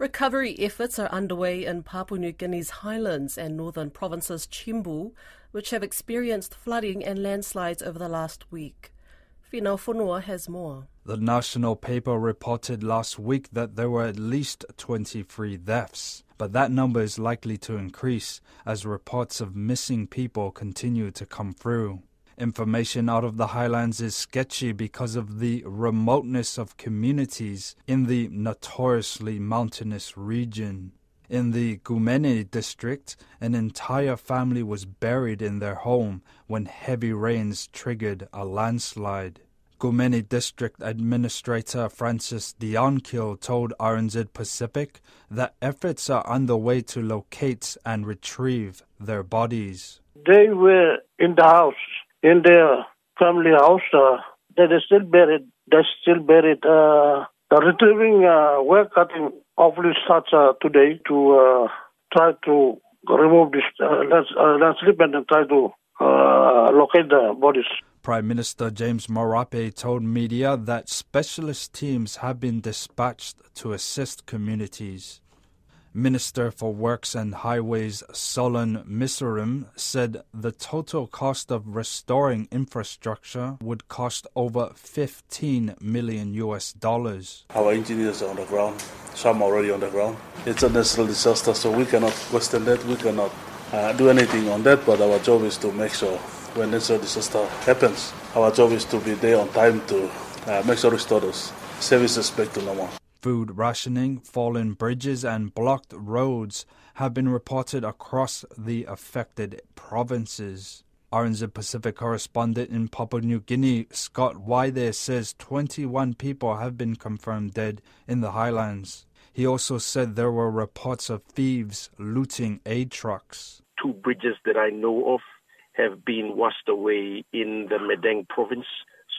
Recovery efforts are underway in Papua New Guinea's highlands and northern provinces Chimbu, which have experienced flooding and landslides over the last week. Finau Fonua has more. The national paper reported last week that there were at least 23 deaths, but that number is likely to increase as reports of missing people continue to come through. Information out of the highlands is sketchy because of the remoteness of communities in the notoriously mountainous region. In the Gumene district, an entire family was buried in their home when heavy rains triggered a landslide. Gumene District Administrator Francis Diankil told RNZ Pacific that efforts are underway to locate and retrieve their bodies. They were in the house, in their family house. They're still buried. The retrieving work cutting hopefully starts today to try to remove this landslip and try to locate the bodies. Prime Minister James Marape told media that specialist teams have been dispatched to assist communities. Minister for Works and Highways Solon Miserim said the total cost of restoring infrastructure would cost over $15 million. Our engineers are on the ground, some already on the ground. It's a natural disaster, so we cannot question that. We cannot do anything on that, but our job is to make sure when natural disaster happens, our job is to be there on time to make sure restore those services back to normal. Food rationing, fallen bridges and blocked roads have been reported across the affected provinces. RNZ Pacific correspondent in Papua New Guinea, Scott Wyther, says 21 people have been confirmed dead in the highlands. He also said there were reports of thieves looting aid trucks. 2 bridges that I know of have been washed away in the Madang province,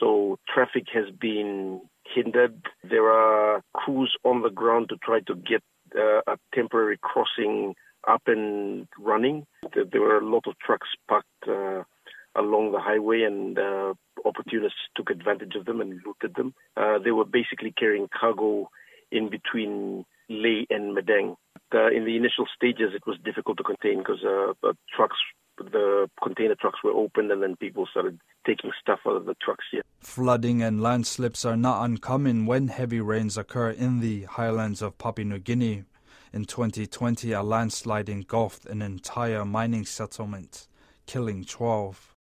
so traffic has been hindered. There are crews on the ground to try to get a temporary crossing up and running. There were a lot of trucks parked along the highway, and opportunists took advantage of them and looted them. They were basically carrying cargo in between Leh and Madang. In the initial stages, it was difficult to contain because the container trucks were opened and then people started taking stuff out of the trucks here. Flooding and landslips are not uncommon when heavy rains occur in the highlands of Papua New Guinea. In 2020, a landslide engulfed an entire mining settlement, killing 12.